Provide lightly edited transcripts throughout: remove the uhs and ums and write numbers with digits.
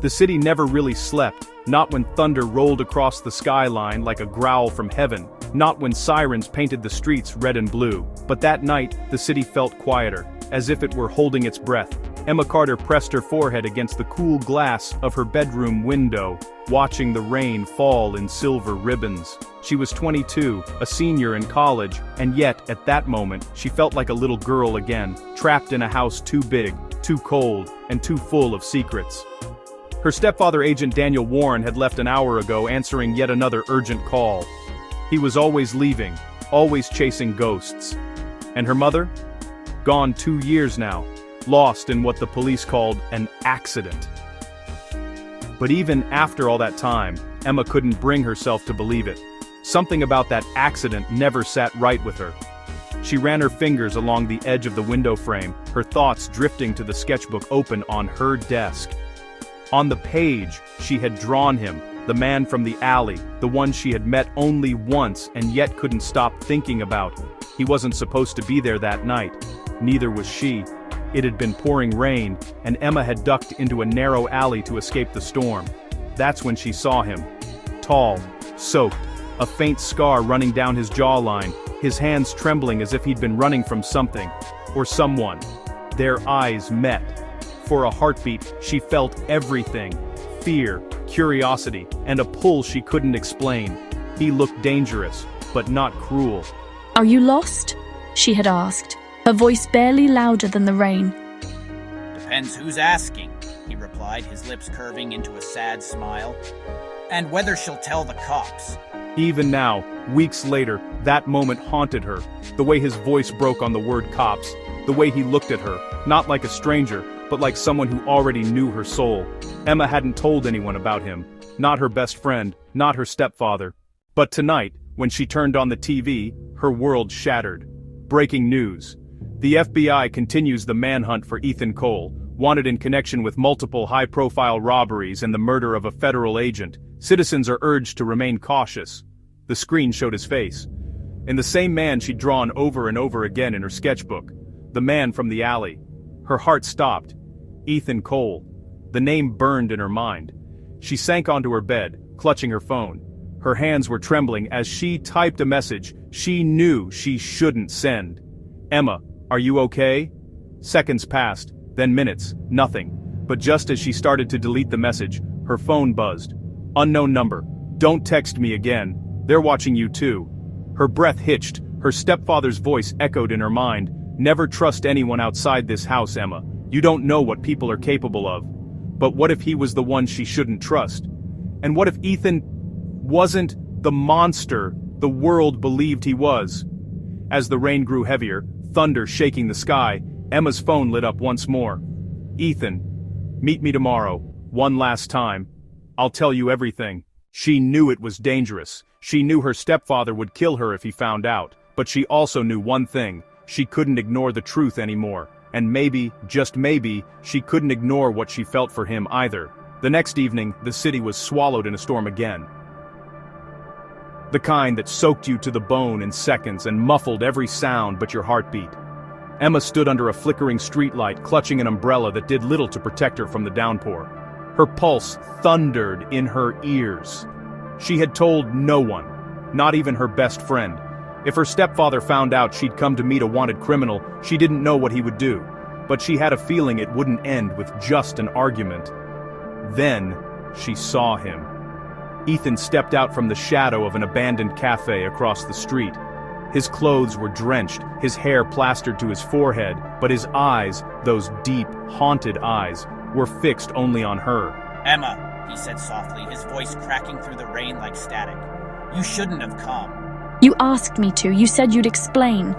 The city never really slept, not when thunder rolled across the skyline like a growl from heaven, not when sirens painted the streets red and blue. But that night, the city felt quieter, as if it were holding its breath. Emma Carter pressed her forehead against the cool glass of her bedroom window, watching the rain fall in silver ribbons. She was 22, a senior in college, and yet, at that moment, she felt like a little girl again, trapped in a house too big, too cold, and too full of secrets. Her stepfather, Agent Daniel Warren, had left an hour ago, answering yet another urgent call. He was always leaving, always chasing ghosts. And her mother? Gone 2 years now, lost in what the police called an accident. But even after all that time, Emma couldn't bring herself to believe it. Something about that accident never sat right with her. She ran her fingers along the edge of the window frame, her thoughts drifting to the sketchbook open on her desk. On the page, she had drawn him, the man from the alley, the one she had met only once and yet couldn't stop thinking about. He wasn't supposed to be there that night. Neither was she. It had been pouring rain, and Emma had ducked into a narrow alley to escape the storm. That's when she saw him. Tall, soaked, a faint scar running down his jawline, his hands trembling as if he'd been running from something, or someone. Their eyes met. For a heartbeat, she felt everything. Fear, curiosity, and a pull she couldn't explain. He looked dangerous, but not cruel. "Are you lost?" she had asked, her voice barely louder than the rain. "Depends who's asking," he replied, his lips curving into a sad smile. "And whether she'll tell the cops." Even now, weeks later, that moment haunted her. The way his voice broke on the word cops, the way he looked at her, not like a stranger, but like someone who already knew her soul. Emma hadn't told anyone about him, not her best friend, not her stepfather. But tonight, when she turned on the TV, her world shattered. Breaking news. The FBI continues the manhunt for Ethan Cole, wanted in connection with multiple high-profile robberies and the murder of a federal agent. Citizens are urged to remain cautious. The screen showed his face. And the same man she'd drawn over and over again in her sketchbook. The man from the alley. Her heart stopped. Ethan Cole. The name burned in her mind. She sank onto her bed, clutching her phone. Her hands were trembling as she typed a message she knew she shouldn't send. "Emma, are you okay?" Seconds passed, then minutes, nothing. But just as she started to delete the message, her phone buzzed. "Unknown number. Don't text me again. They're watching you too." Her breath hitched, her stepfather's voice echoed in her mind. "Never trust anyone outside this house, Emma. You don't know what people are capable of." But what if he was the one she shouldn't trust? And what if Ethan wasn't the monster the world believed he was? As the rain grew heavier, thunder shaking the sky, Emma's phone lit up once more. "Ethan, meet me tomorrow, one last time. I'll tell you everything." She knew it was dangerous. She knew her stepfather would kill her if he found out. But she also knew one thing. She couldn't ignore the truth anymore. And maybe, just maybe, she couldn't ignore what she felt for him either. The next evening, the city was swallowed in a storm again. The kind that soaked you to the bone in seconds and muffled every sound but your heartbeat. Emma stood under a flickering streetlight, clutching an umbrella that did little to protect her from the downpour. Her pulse thundered in her ears. She had told no one, not even her best friend. If her stepfather found out she'd come to meet a wanted criminal, she didn't know what he would do. But she had a feeling it wouldn't end with just an argument. Then, she saw him. Ethan stepped out from the shadow of an abandoned cafe across the street. His clothes were drenched, his hair plastered to his forehead, but his eyes, those deep, haunted eyes, were fixed only on her. "Emma," he said softly, his voice cracking through the rain like static. "You shouldn't have come." "You asked me to. You said you'd explain."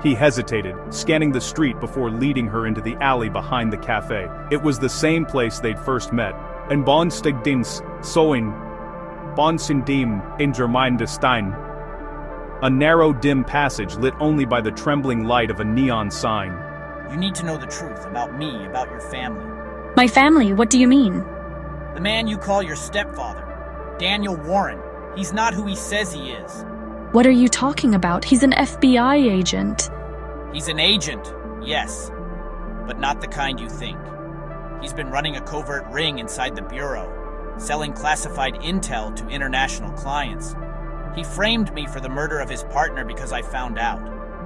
He hesitated, scanning the street before leading her into the alley behind the cafe. It was the same place they'd first met. En Bonstegdins, Soin, Bonsindim, in Germain-de-Stein. A narrow, dim passage lit only by the trembling light of a neon sign. "You need to know the truth about me, about your family." "My family? What do you mean?" "The man you call your stepfather, Daniel Warren. He's not who he says he is." "What are you talking about? He's an FBI agent." "He's an agent, yes, but not the kind you think. He's been running a covert ring inside the bureau, selling classified intel to international clients. He framed me for the murder of his partner because I found out.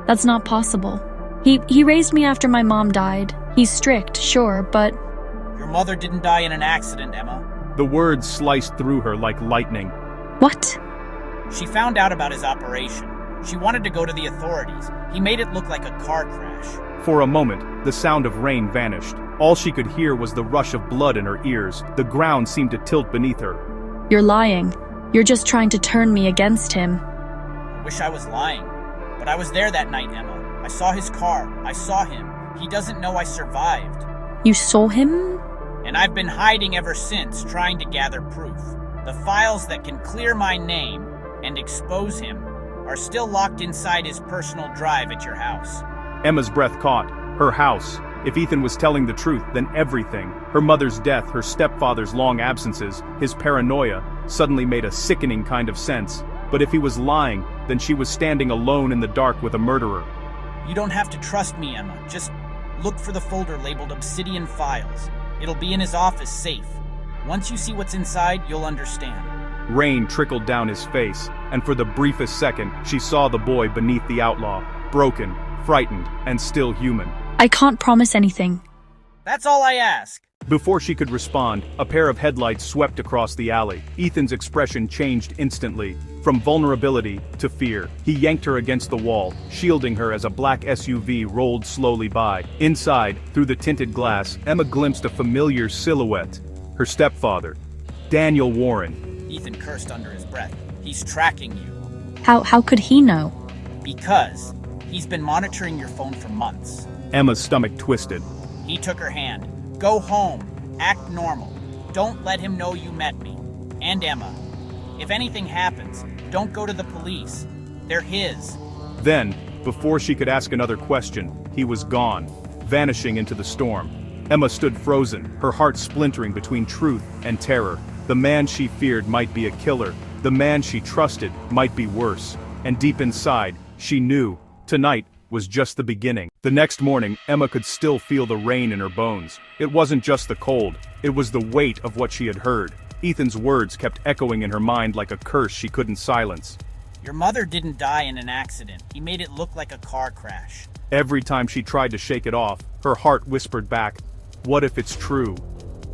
That's not possible. He raised me after my mom died. He's strict, sure, but... Your mother didn't die in an accident, Emma. The words sliced through her like lightning. What? She found out about his operation. She wanted to go to the authorities. He made it look like a car crash. For a moment, the sound of rain vanished. All she could hear was the rush of blood in her ears. The ground seemed to tilt beneath her. You're lying. You're just trying to turn me against him. I wish I was lying. But I was there that night, Emma. I saw his car. I saw him. He doesn't know I survived. You saw him? And I've been hiding ever since, trying to gather proof. The files that can clear my name and expose him are still locked inside his personal drive at your house. Emma's breath caught. Her house. If Ethan was telling the truth, then everything. Her mother's death, her stepfather's long absences, his paranoia, suddenly made a sickening kind of sense. But if he was lying, then she was standing alone in the dark with a murderer. You don't have to trust me, Emma. Just look for the folder labeled Obsidian Files. It'll be in his office safe. Once you see what's inside, you'll understand. Rain trickled down his face, and for the briefest second, she saw the boy beneath the outlaw, broken, frightened, and still human. I can't promise anything. That's all I ask. Before she could respond, a pair of headlights swept across the alley. Ethan's expression changed instantly, from vulnerability to fear. He yanked her against the wall, shielding her as a black SUV rolled slowly by. Inside, through the tinted glass, Emma glimpsed a familiar silhouette. Her stepfather, Daniel Warren. Ethan cursed under his breath. He's tracking you. How could he know? Because he's been monitoring your phone for months. Emma's stomach twisted. He took her hand. Go home. Act normal. Don't let him know you met me. And Emma, if anything happens, don't go to the police. They're his. Then, before she could ask another question, he was gone, vanishing into the storm. Emma stood frozen, her heart splintering between truth and terror. The man she feared might be a killer. The man she trusted might be worse. And deep inside, she knew, tonight was just the beginning. The next morning, Emma could still feel the rain in her bones. It wasn't just the cold, it was the weight of what she had heard. Ethan's words kept echoing in her mind like a curse she couldn't silence. Your mother didn't die in an accident. He made it look like a car crash. Every time she tried to shake it off, her heart whispered back, what if it's true?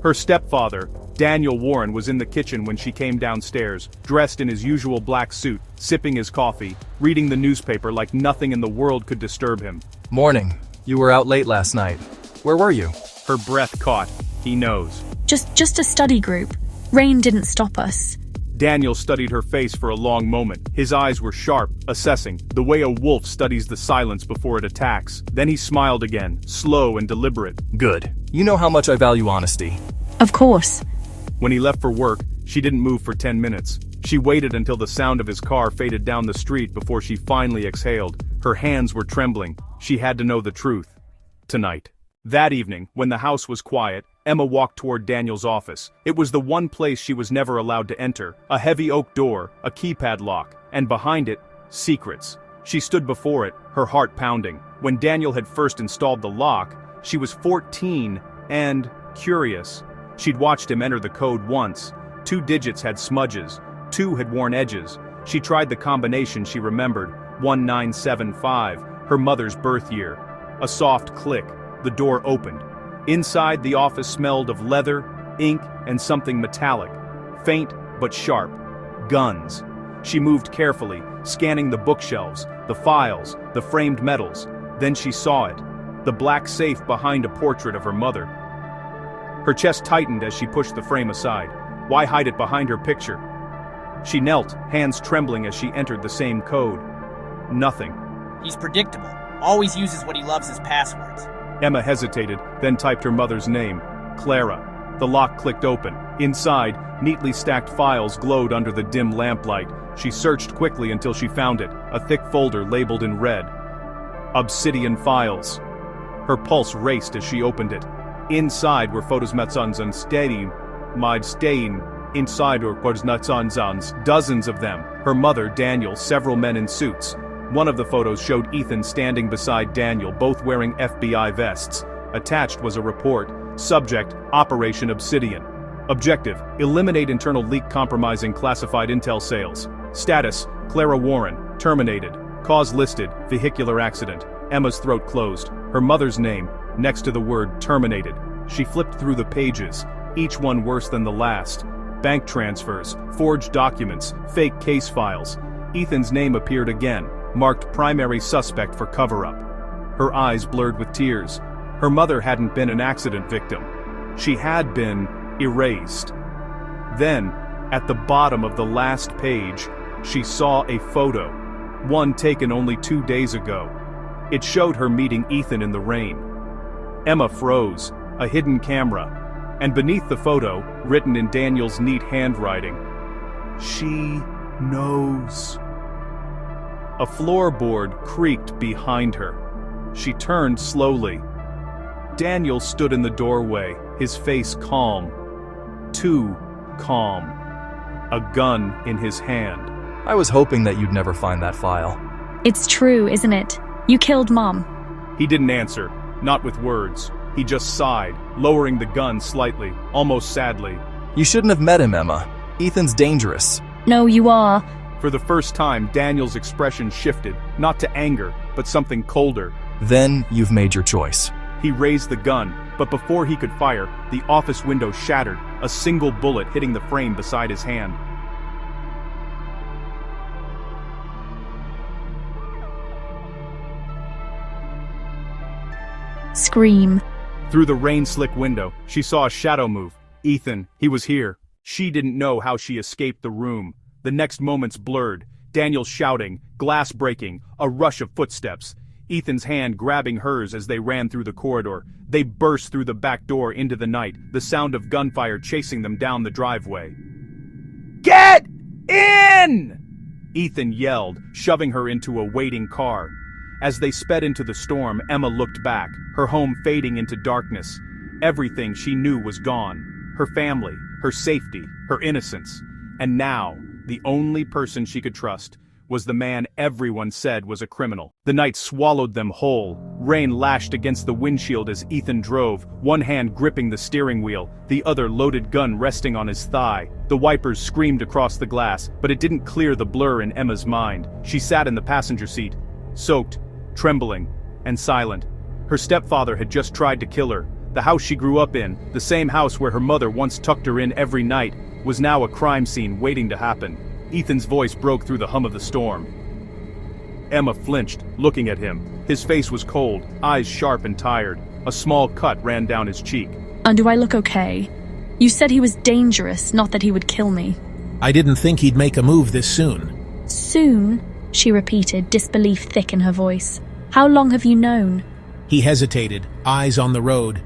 Her stepfather, Daniel Warren, was in the kitchen when she came downstairs, dressed in his usual black suit, sipping his coffee, reading the newspaper like nothing in the world could disturb him. Morning. You were out late last night. Where were you? Her breath caught. He knows. Just a study group. Rain didn't stop us. Daniel studied her face for a long moment. His eyes were sharp, assessing, the way a wolf studies the silence before it attacks. Then he smiled again, slow and deliberate. Good. You know how much I value honesty. Of course. When he left for work, she didn't move for 10 minutes. She waited until the sound of his car faded down the street before she finally exhaled. Her hands were trembling. She had to know the truth. Tonight. That evening, when the house was quiet, Emma walked toward Daniel's office. It was the one place she was never allowed to enter. A heavy oak door, a keypad lock, and behind it, secrets. She stood before it, her heart pounding. When Daniel had first installed the lock, she was 14 and curious. She'd watched him enter the code once. 2 digits had smudges. 2 had worn edges. She tried the combination she remembered, 1975, her mother's birth year. A soft click. The door opened. Inside, the office smelled of leather, ink, and something metallic. Faint but sharp. Guns. She moved carefully, scanning the bookshelves, the files, the framed medals. Then she saw it. The black safe behind a portrait of her mother. Her chest tightened as she pushed the frame aside. Why hide it behind her picture? She knelt, hands trembling as she entered the same code. Nothing. He's predictable. Always uses what he loves as passwords. Emma hesitated, then typed her mother's name, Clara. The lock clicked open. Inside, neatly stacked files glowed under the dim lamplight. She searched quickly until she found it, a thick folder labeled in red. Obsidian Files. Her pulse raced as she opened it. Inside were photos and staying. Inside were dozens of them. Her mother, Daniel, several men in suits. One of the photos showed Ethan standing beside Daniel, both wearing FBI vests. Attached was a report. Subject, Operation Obsidian. Objective, eliminate internal leak compromising classified intel sales. Status, Clara Warren, terminated. Cause listed, vehicular accident. Emma's throat closed. Her mother's name, next to the word terminated. She flipped through the pages, each one worse than the last. Bank transfers, forged documents, fake case files. Ethan's name appeared again, marked primary suspect for cover-up. Her eyes blurred with tears. Her mother hadn't been an accident victim. She had been erased. Then, at the bottom of the last page, she saw a photo, one taken only 2 days ago. It showed her meeting Ethan in the rain. Emma froze, a hidden camera, and beneath the photo, written in Daniel's neat handwriting, "She knows." A floorboard creaked behind her. She turned slowly. Daniel stood in the doorway, his face calm. Too calm. A gun in his hand. I was hoping that you'd never find that file. It's true, isn't it? You killed Mom. He didn't answer, not with words. He just sighed, lowering the gun slightly, almost sadly. You shouldn't have met him, Emma. Ethan's dangerous. No, you are. For the first time, Daniel's expression shifted, not to anger, but something colder. Then you've made your choice. He raised the gun, but before he could fire, the office window shattered, a single bullet hitting the frame beside his hand. Scream. Through the rain-slick window, she saw a shadow move. Ethan, he was here. She didn't know how she escaped the room. The next moments blurred. Daniel shouting, glass breaking, a rush of footsteps. Ethan's hand grabbing hers as they ran through the corridor. They burst through the back door into the night, the sound of gunfire chasing them down the driveway. "Get in!" Ethan yelled, shoving her into a waiting car. As they sped into the storm, Emma looked back, her home fading into darkness. Everything she knew was gone. Her family, her safety, her innocence. And now, the only person she could trust was the man everyone said was a criminal. The night swallowed them whole. Rain lashed against the windshield as Ethan drove, one hand gripping the steering wheel, the other loaded gun resting on his thigh. The wipers screamed across the glass, but it didn't clear the blur in Emma's mind. She sat in the passenger seat, soaked, trembling, and silent. Her stepfather had just tried to kill her. The house she grew up in, the same house where her mother once tucked her in every night, was now a crime scene waiting to happen. Ethan's voice broke through the hum of the storm. Emma flinched, looking at him. His face was cold, eyes sharp and tired. A small cut ran down his cheek. And do I look okay? You said he was dangerous, not that he would kill me. I didn't think he'd make a move this soon. Soon? She repeated, disbelief thick in her voice. How long have you known? He hesitated, eyes on the road.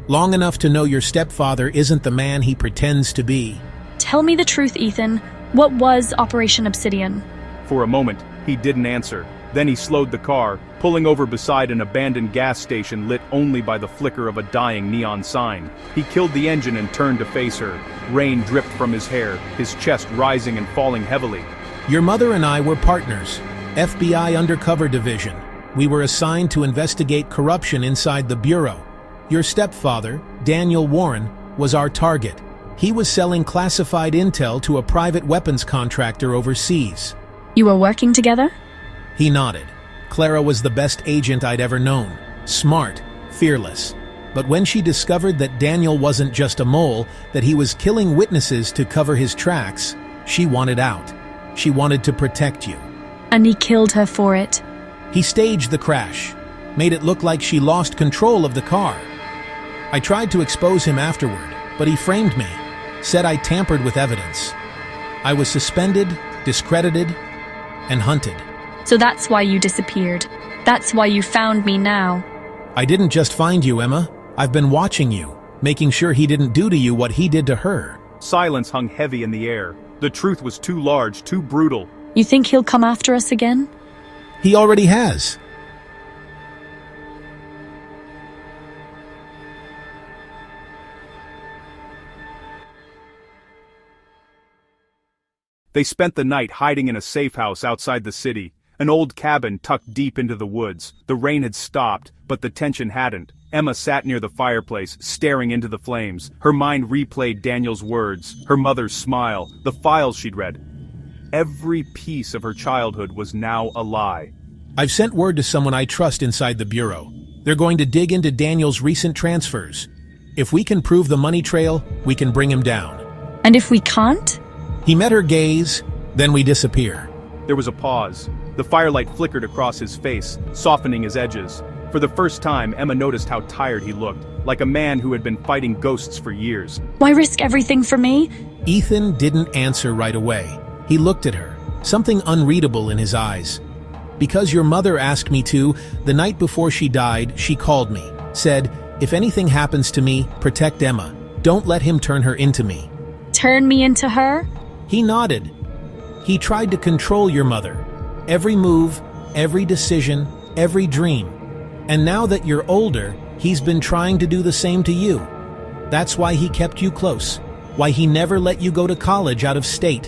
Long enough to know your stepfather isn't the man he pretends to be. Tell me the truth, Ethan. What was Operation Obsidian? For a moment, he didn't answer. Then he slowed the car, pulling over beside an abandoned gas station lit only by the flicker of a dying neon sign. He killed the engine and turned to face her. Rain dripped from his hair, his chest rising and falling heavily. Your mother and I were partners, FBI Undercover Division. We were assigned to investigate corruption inside the Bureau. Your stepfather, Daniel Warren, was our target. He was selling classified intel to a private weapons contractor overseas. You were working together? He nodded. Clara was the best agent I'd ever known. Smart, fearless. But when she discovered that Daniel wasn't just a mole, that he was killing witnesses to cover his tracks, she wanted out. She wanted to protect you. And he killed her for it. He staged the crash, made it look like she lost control of the car. I tried to expose him afterward, but he framed me, said I tampered with evidence. I was suspended, discredited, and hunted. So that's why you disappeared. That's why you found me now. I didn't just find you, Emma. I've been watching you, making sure he didn't do to you what he did to her. Silence hung heavy in the air. The truth was too large, too brutal. You think he'll come after us again? He already has. They spent the night hiding in a safe house outside the city. An old cabin tucked deep into the woods. The rain had stopped, but the tension hadn't. Emma sat near the fireplace, staring into the flames. Her mind replayed Daniel's words, her mother's smile, the files she'd read. Every piece of her childhood was now a lie. I've sent word to someone I trust inside the Bureau. They're going to dig into Daniel's recent transfers. If we can prove the money trail, we can bring him down. And if we can't? He met her gaze, then we disappear. There was a pause. The firelight flickered across his face, softening his edges. For the first time, Emma noticed how tired he looked, like a man who had been fighting ghosts for years. Why risk everything for me? Ethan didn't answer right away. He looked at her, something unreadable in his eyes. Because your mother asked me to, the night before she died, she called me, said, if anything happens to me, protect Emma. Don't let him turn her into me. Turn me into her? He nodded. He tried to control your mother. Every move, every decision, every dream. And now that you're older, he's been trying to do the same to you. That's why he kept you close. Why he never let you go to college out of state.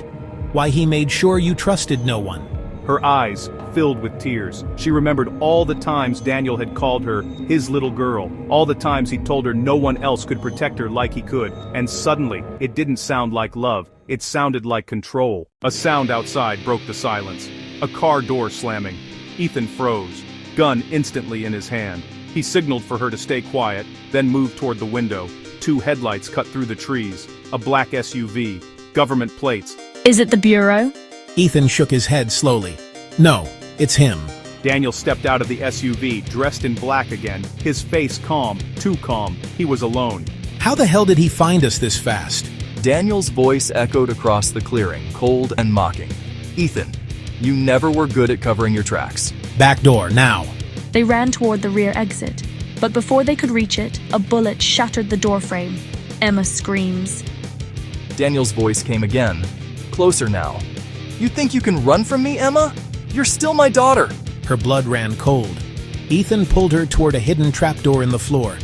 Why he made sure you trusted no one. Her eyes filled with tears. She remembered all the times Daniel had called her his little girl, all the times he'd told her no one else could protect her like he could, and suddenly, it didn't sound like love, it sounded like control. A sound outside broke the silence. A car door slamming. Ethan froze, gun instantly in his hand. He signaled for her to stay quiet, then moved toward the window. 2 headlights cut through the trees. A black SUV. Government plates. Is it the Bureau? Ethan shook his head slowly. No, it's him. Daniel stepped out of the SUV, dressed in black again, his face calm, too calm. He was alone. How the hell did he find us this fast? Daniel's voice echoed across the clearing, cold and mocking. Ethan, you never were good at covering your tracks. Back door, now. They ran toward the rear exit, but before they could reach it, a bullet shattered the doorframe. Emma screams. Daniel's voice came again, closer now. You think you can run from me, Emma? You're still my daughter. Her blood ran cold. Ethan pulled her toward a hidden trapdoor in the floor.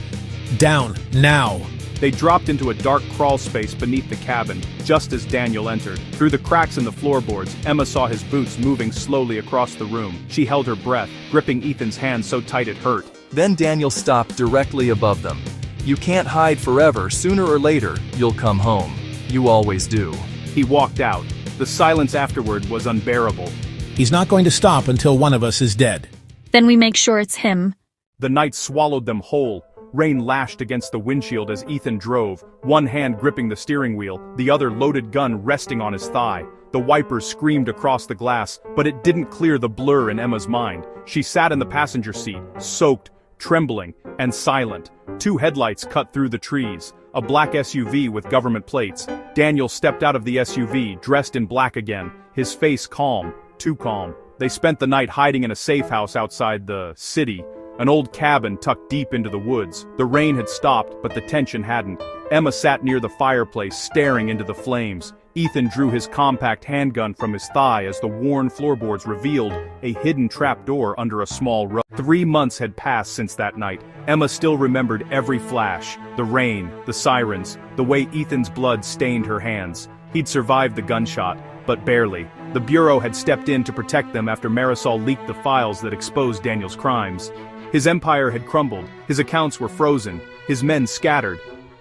Down, now. They dropped into a dark crawl space beneath the cabin, just as Daniel entered. Through the cracks in the floorboards, Emma saw his boots moving slowly across the room. She held her breath, gripping Ethan's hand so tight it hurt. Then Daniel stopped directly above them. You can't hide forever. Sooner or later, you'll come home. You always do. He walked out. The silence afterward was unbearable. He's not going to stop until one of us is dead. Then we make sure it's him. The night swallowed them whole. Rain lashed against the windshield as Ethan drove, one hand gripping the steering wheel, the other loaded gun resting on his thigh. The wipers screamed across the glass, but it didn't clear the blur in Emma's mind. She sat in the passenger seat, soaked, trembling, and silent. 2 headlights cut through the trees. A black SUV with government plates. Daniel stepped out of the SUV, dressed in black again, his face calm, too calm. They spent the night hiding in a safe house outside the city, an old cabin tucked deep into the woods. The rain had stopped, but the tension hadn't. Emma sat near the fireplace, staring into the flames. Ethan drew his compact handgun from his thigh as the worn floorboards revealed a hidden trapdoor under a small rug. 3 months had passed since that night. Emma still remembered every flash, the rain, the sirens, the way Ethan's blood stained her hands. He'd survived the gunshot, but barely. The Bureau had stepped in to protect them after Marisol leaked the files that exposed Daniel's crimes. His empire had crumbled, his accounts were frozen, his men scattered.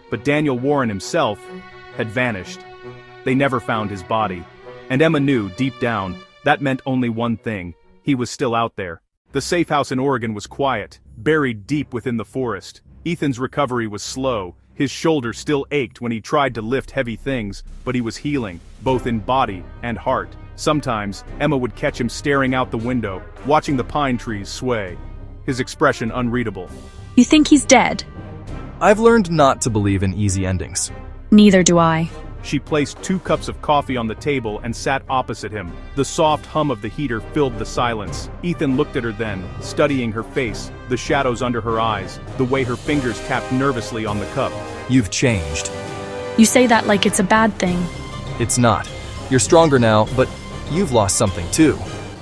But Daniel Warren himself had vanished. They never found his body. And Emma knew, deep down, that meant only one thing. He was still out there. The safe house in Oregon was quiet, buried deep within the forest. Ethan's recovery was slow. His shoulder still ached when he tried to lift heavy things, but he was healing, both in body and heart. Sometimes, Emma would catch him staring out the window, watching the pine trees sway. His expression unreadable. You think he's dead? I've learned not to believe in easy endings. Neither do I. She placed 2 cups of coffee on the table and sat opposite him. The soft hum of the heater filled the silence. Ethan looked at her then, studying her face, the shadows under her eyes, the way her fingers tapped nervously on the cup. You've changed. You say that like it's a bad thing. It's not. You're stronger now, but you've lost something too.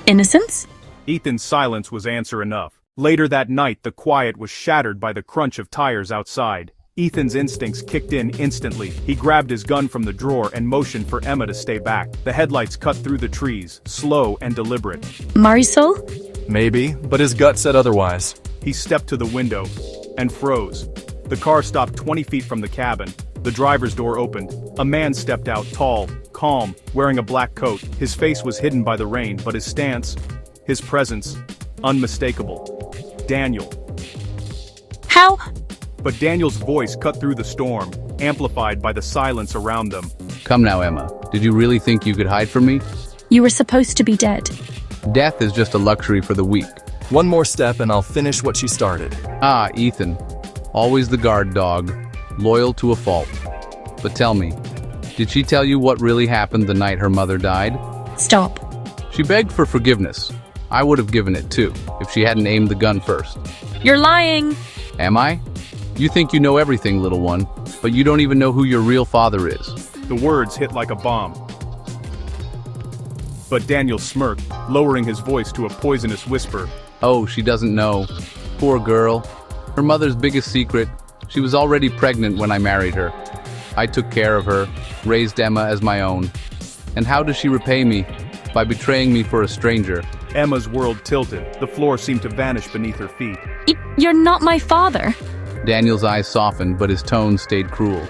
Innocence? Ethan's silence was answer enough. Later that night, the quiet was shattered by the crunch of tires outside. Ethan's instincts kicked in instantly. He grabbed his gun from the drawer and motioned for Emma to stay back. The headlights cut through the trees, slow and deliberate. Marisol? Maybe, but his gut said otherwise. He stepped to the window and froze. The car stopped 20 feet from the cabin. The driver's door opened. A man stepped out, tall, calm, wearing a black coat. His face was hidden by the rain, but his stance, his presence, unmistakable. Daniel. How? But Daniel's voice cut through the storm, amplified by the silence around them. Come now, Emma. Did you really think you could hide from me? You were supposed to be dead. Death is just a luxury for the weak. One more step and I'll finish what she started. Ah, Ethan. Always the guard dog, loyal to a fault. But tell me, did she tell you what really happened the night her mother died? Stop. She begged for forgiveness. I would have given it too, if she hadn't aimed the gun first. You're lying. Am I? You think you know everything, little one, but you don't even know who your real father is. The words hit like a bomb. But Daniel smirked, lowering his voice to a poisonous whisper. Oh, she doesn't know. Poor girl. Her mother's biggest secret, she was already pregnant when I married her. I took care of her, raised Emma as my own. And how does she repay me? By betraying me for a stranger. Emma's world tilted. The floor seemed to vanish beneath her feet. You're not my father. Daniel's eyes softened, but his tone stayed cruel.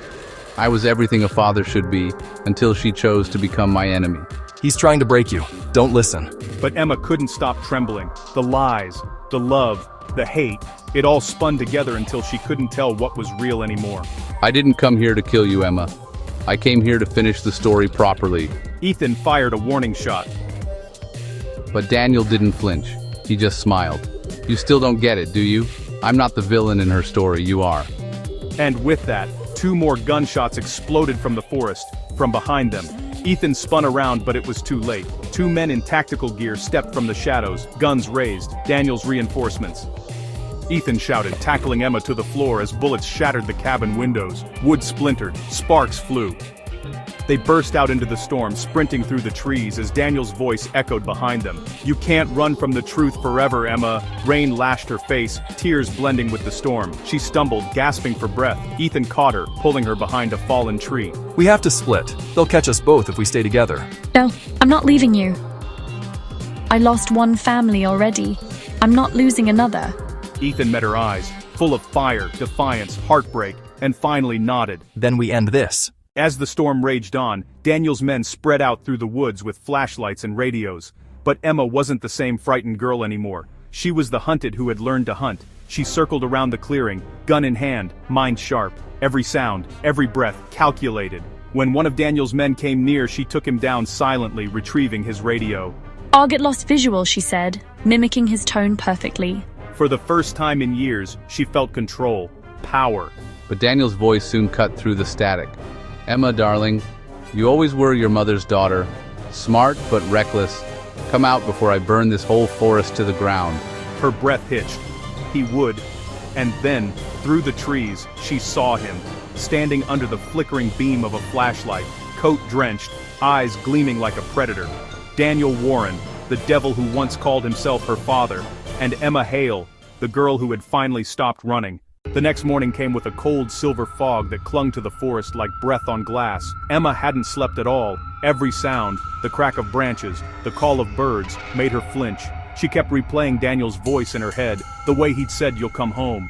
I was everything a father should be, until she chose to become my enemy. He's trying to break you. Don't listen. But Emma couldn't stop trembling. The lies, the love, the hate, it all spun together until she couldn't tell what was real anymore. I didn't come here to kill you, Emma. I came here to finish the story properly. Ethan fired a warning shot. But Daniel didn't flinch. He just smiled. You still don't get it, do you? I'm not the villain in her story, you are. And with that, 2 more gunshots exploded from the forest, from behind them. Ethan spun around, but it was too late. 2 men in tactical gear stepped from the shadows, guns raised, Daniel's reinforcements. Ethan shouted, tackling Emma to the floor as bullets shattered the cabin windows. Wood splintered, sparks flew. They burst out into the storm, sprinting through the trees as Daniel's voice echoed behind them. You can't run from the truth forever, Emma. Rain lashed her face, tears blending with the storm. She stumbled, gasping for breath. Ethan caught her, pulling her behind a fallen tree. We have to split. They'll catch us both if we stay together. No, I'm not leaving you. I lost one family already. I'm not losing another. Ethan met her eyes, full of fire, defiance, heartbreak, and finally nodded. Then we end this. As the storm raged on, Daniel's men spread out through the woods with flashlights and radios. But Emma wasn't the same frightened girl anymore. She was the hunted who had learned to hunt. She circled around the clearing, gun in hand, mind sharp. Every sound, every breath, calculated. When one of Daniel's men came near, she took him down silently, retrieving his radio. I'll get lost visual, she said, mimicking his tone perfectly. For the first time in years, she felt control, power. But Daniel's voice soon cut through the static. Emma, darling, you always were your mother's daughter. Smart but reckless. Come out before I burn this whole forest to the ground. Her breath hitched. He would. And then, through the trees, she saw him, standing under the flickering beam of a flashlight, coat drenched, eyes gleaming like a predator. Daniel Warren, the devil who once called himself her father, and Emma Hale, the girl who had finally stopped running. The next morning came with a cold silver fog that clung to the forest like breath on glass. Emma hadn't slept at all. Every sound, the crack of branches, the call of birds, made her flinch. She kept replaying Daniel's voice in her head, the way he'd said, "You'll come home."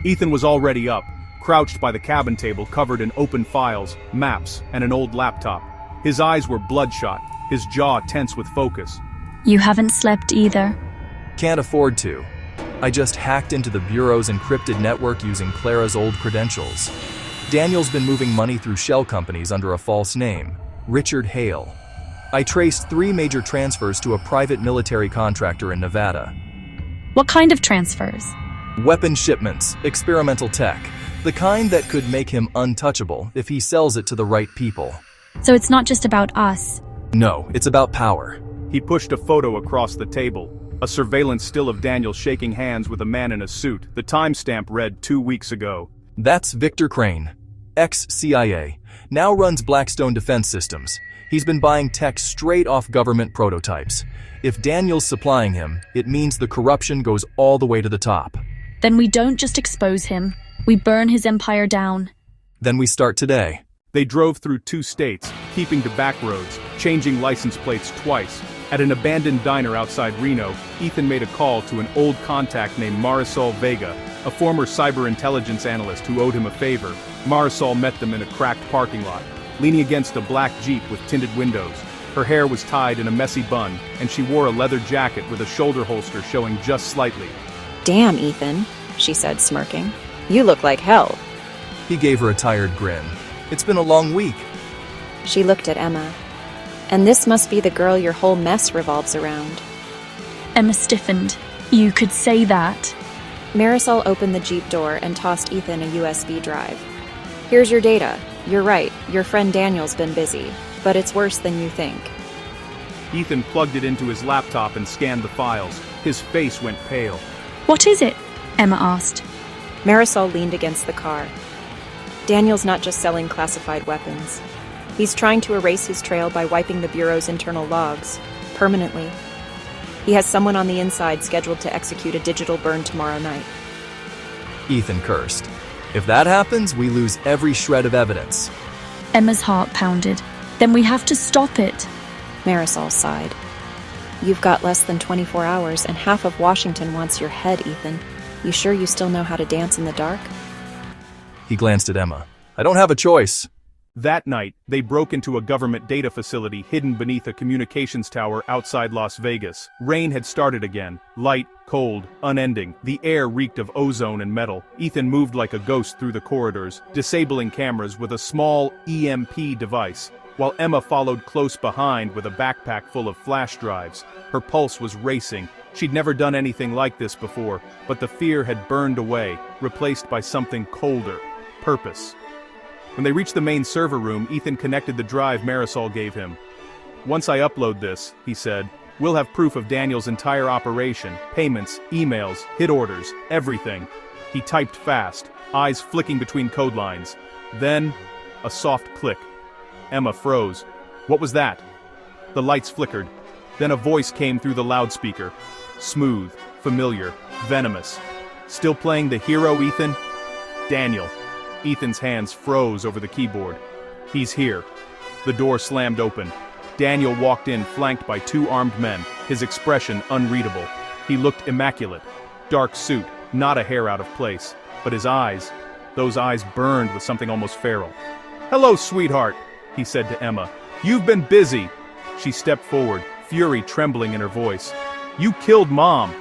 Ethan was already up, crouched by the cabin table covered in open files, maps, and an old laptop. His eyes were bloodshot, his jaw tense with focus. You haven't slept either. Can't afford to. I just hacked into the Bureau's encrypted network using Clara's old credentials. Daniel's been moving money through shell companies under a false name, Richard Hale. I traced 3 major transfers to a private military contractor in Nevada. What kind of transfers? Weapon shipments, experimental tech, the kind that could make him untouchable if he sells it to the right people. So it's not just about us. No, it's about power. He pushed a photo across the table. A surveillance still of Daniel shaking hands with a man in a suit. The timestamp read 2 weeks ago. That's Victor Crane, ex-CIA, now runs Blackstone Defense Systems. He's been buying tech straight off government prototypes. If Daniel's supplying him, it means the corruption goes all the way to the top. Then we don't just expose him. We burn his empire down. Then we start today. They drove through 2 states, keeping to back roads, changing license plates twice. At an abandoned diner outside Reno, Ethan made a call to an old contact named Marisol Vega, a former cyber intelligence analyst who owed him a favor. Marisol met them in a cracked parking lot, leaning against a black Jeep with tinted windows. Her hair was tied in a messy bun, and she wore a leather jacket with a shoulder holster showing just slightly. "Damn, Ethan," she said, smirking. "You look like hell." He gave her a tired grin. It's been a long week. She looked at Emma. "And this must be the girl your whole mess revolves around." Emma stiffened. You could say that. Marisol opened the Jeep door and tossed Ethan a USB drive. "Here's your data. You're right, your friend Daniel's been busy, but it's worse than you think." Ethan plugged it into his laptop and scanned the files. His face went pale. What is it? Emma asked. Marisol leaned against the car. "Daniel's not just selling classified weapons. He's trying to erase his trail by wiping the Bureau's internal logs, permanently. He has someone on the inside scheduled to execute a digital burn tomorrow night." Ethan cursed. If that happens, we lose every shred of evidence. Emma's heart pounded. Then we have to stop it. Marisol sighed. "You've got less than 24 hours, and half of Washington wants your head, Ethan. You sure you still know how to dance in the dark?" He glanced at Emma. I don't have a choice. That night, they broke into a government data facility hidden beneath a communications tower outside Las Vegas. Rain had started again. Light, cold, unending. The air reeked of ozone and metal. Ethan moved like a ghost through the corridors, disabling cameras with a small EMP device, while Emma followed close behind with a backpack full of flash drives. Her pulse was racing. She'd never done anything like this before, but the fear had burned away, replaced by something colder. Purpose. When they reached the main server room, Ethan connected the drive Marisol gave him. "Once I upload this," he said, "we'll have proof of Daniel's entire operation, payments, emails, hit orders, everything." He typed fast, eyes flicking between code lines. Then, a soft click. Emma froze. What was that? The lights flickered. Then a voice came through the loudspeaker. Smooth, familiar, venomous. "Still playing the hero, Ethan?" "Daniel." Ethan's hands froze over the keyboard. "He's here." The door slammed open. Daniel walked in flanked by 2 armed men, his expression unreadable. He looked immaculate. Dark suit, not a hair out of place. But his eyes, those eyes burned with something almost feral. "Hello, sweetheart," he said to Emma. "You've been busy." She stepped forward, fury trembling in her voice. "You killed Mom."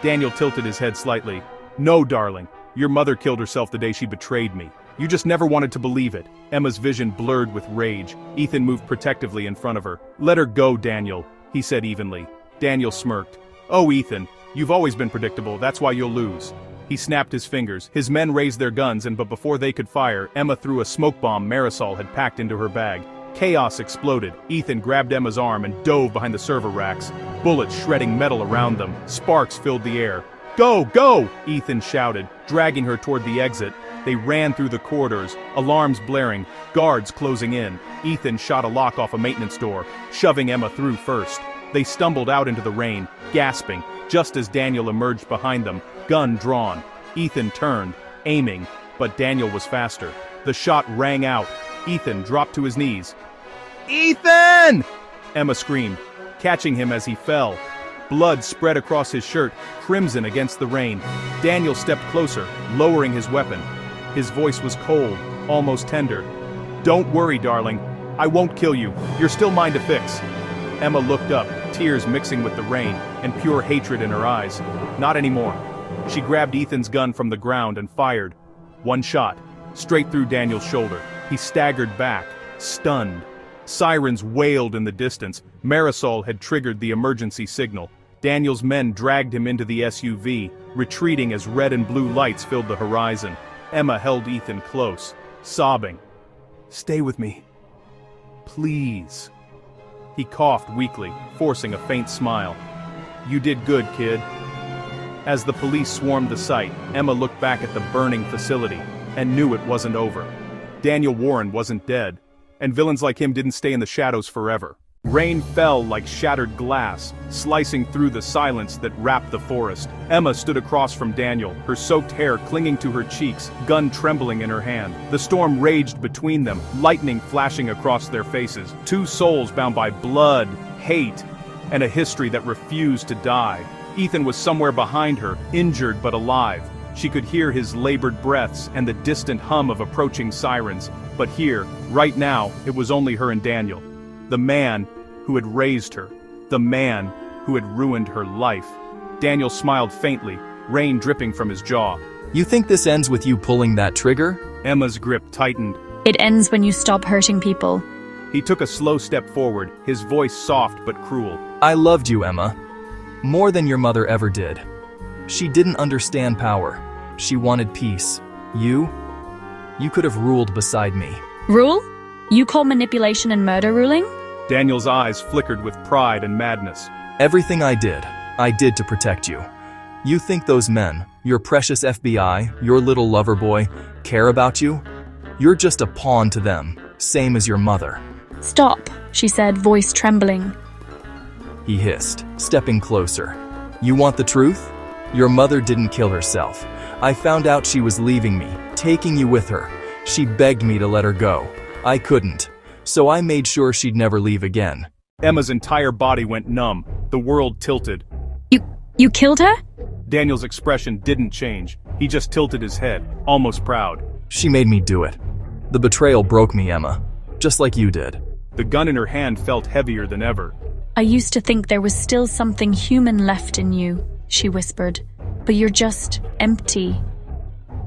Daniel tilted his head slightly. "No, darling. Your mother killed herself the day she betrayed me. You just never wanted to believe it." Emma's vision blurred with rage. Ethan moved protectively in front of her. "Let her go, Daniel," he said evenly. Daniel smirked. "Oh, Ethan, you've always been predictable, that's why you'll lose." He snapped his fingers. His men raised their guns, but before they could fire, Emma threw a smoke bomb Marisol had packed into her bag. Chaos exploded. Ethan grabbed Emma's arm and dove behind the server racks. Bullets shredding metal around them. Sparks filled the air. "Go, go!" Ethan shouted, dragging her toward the exit. They ran through the corridors, alarms blaring, guards closing in. Ethan shot a lock off a maintenance door, shoving Emma through first. They stumbled out into the rain, gasping, just as Daniel emerged behind them, gun drawn. Ethan turned, aiming, but Daniel was faster. The shot rang out. Ethan dropped to his knees. "Ethan!" Emma screamed, catching him as he fell. Blood spread across his shirt, crimson against the rain. Daniel stepped closer, lowering his weapon. His voice was cold, almost tender. "Don't worry, darling. I won't kill you. You're still mine to fix." Emma looked up, tears mixing with the rain, and pure hatred in her eyes. Not anymore. She grabbed Ethan's gun from the ground and fired. One shot, straight through Daniel's shoulder. He staggered back, stunned. Sirens wailed in the distance. Marisol had triggered the emergency signal. Daniel's men dragged him into the SUV, retreating as red and blue lights filled the horizon. Emma held Ethan close, sobbing. "Stay with me. Please." He coughed weakly, forcing a faint smile. "You did good, kid." As the police swarmed the site, Emma looked back at the burning facility and knew it wasn't over. Daniel Warren wasn't dead, and villains like him didn't stay in the shadows forever. Rain fell like shattered glass, slicing through the silence that wrapped the forest. Emma stood across from Daniel, her soaked hair clinging to her cheeks, gun trembling in her hand. The storm raged between them, lightning flashing across their faces. Two souls bound by blood, hate, and a history that refused to die. Ethan was somewhere behind her, injured but alive. She could hear his labored breaths and the distant hum of approaching sirens. But here, right now, it was only her and Daniel. The man who had raised her. The man who had ruined her life. Daniel smiled faintly, rain dripping from his jaw. You think this ends with you pulling that trigger? Emma's grip tightened. It ends when you stop hurting people. He took a slow step forward, his voice soft but cruel. I loved you, Emma. More than your mother ever did. She didn't understand power. She wanted peace. You could have ruled beside me. Rule? You call manipulation and murder ruling? Daniel's eyes flickered with pride and madness. Everything I did to protect you. You think those men, your precious FBI, your little lover boy, care about you? You're just a pawn to them, same as your mother. Stop, she said, voice trembling. He hissed, stepping closer. You want the truth? Your mother didn't kill herself. I found out she was leaving me, taking you with her. She begged me to let her go. I couldn't. So I made sure she'd never leave again. Emma's entire body went numb. The world tilted. You killed her? Daniel's expression didn't change. He just tilted his head, almost proud. She made me do it. The betrayal broke me, Emma. Just like you did. The gun in her hand felt heavier than ever. I used to think there was still something human left in you, she whispered. But you're just empty.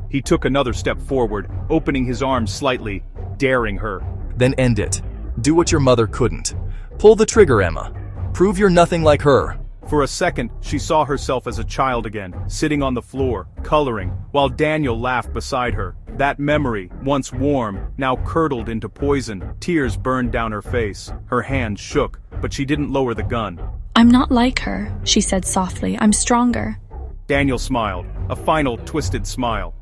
He took another step forward, opening his arms slightly, daring her. Then end it. Do what your mother couldn't. Pull the trigger, Emma. Prove you're nothing like her. For a second, she saw herself as a child again, sitting on the floor, coloring, while Daniel laughed beside her. That memory, once warm, now curdled into poison. Tears burned down her face. Her hand shook, but she didn't lower the gun. I'm not like her, she said softly. I'm stronger. Daniel smiled, a final twisted smile.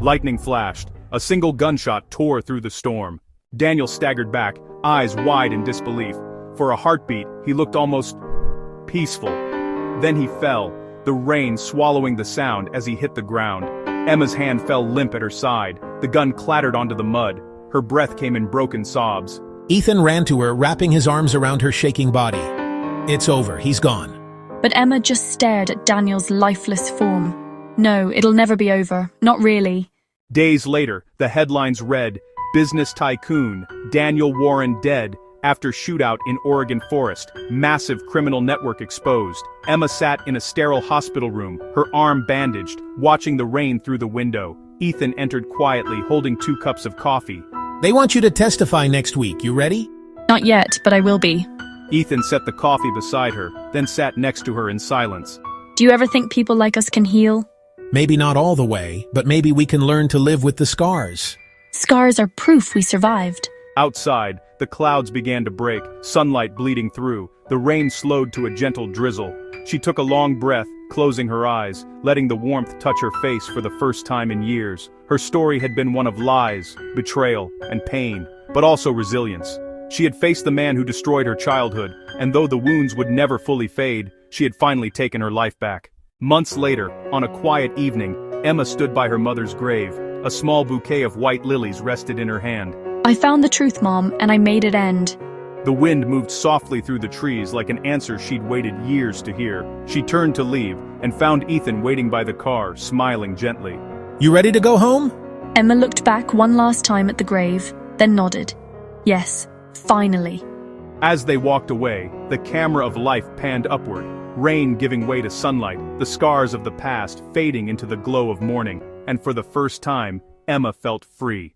Lightning flashed. A single gunshot tore through the storm. Daniel staggered back, eyes wide in disbelief. For a heartbeat, he looked almost peaceful. Then he fell, the rain swallowing the sound as he hit the ground. Emma's hand fell limp at her side. The gun clattered onto the mud. Her breath came in broken sobs. Ethan ran to her, wrapping his arms around her shaking body. It's over, he's gone. But Emma just stared at Daniel's lifeless form. No, it'll never be over. Not really. Days later, the headlines read, Business Tycoon, Daniel Warren dead, after shootout in Oregon forest, massive criminal network exposed. Emma sat in a sterile hospital room, her arm bandaged, watching the rain through the window. Ethan entered quietly, holding 2 cups of coffee. They want you to testify next week, you ready? Not yet, but I will be. Ethan set the coffee beside her, then sat next to her in silence. Do you ever think people like us can heal? Maybe not all the way, but maybe we can learn to live with the scars. Scars are proof we survived. Outside, the clouds began to break, sunlight bleeding through. The rain slowed to a gentle drizzle. She took a long breath, closing her eyes, letting the warmth touch her face for the first time in years. Her story had been one of lies, betrayal, and pain, but also resilience. She had faced the man who destroyed her childhood, and though the wounds would never fully fade, she had finally taken her life back. Months later, on a quiet evening, Emma stood by her mother's grave. A small bouquet of white lilies rested in her hand. I found the truth, Mom, and I made it end. The wind moved softly through the trees like an answer she'd waited years to hear. She turned to leave, and found Ethan waiting by the car, smiling gently. You ready to go home? Emma looked back one last time at the grave, then nodded. Yes, finally. As they walked away, the camera of life panned upward, rain giving way to sunlight, the scars of the past fading into the glow of morning, and for the first time, Emma felt free.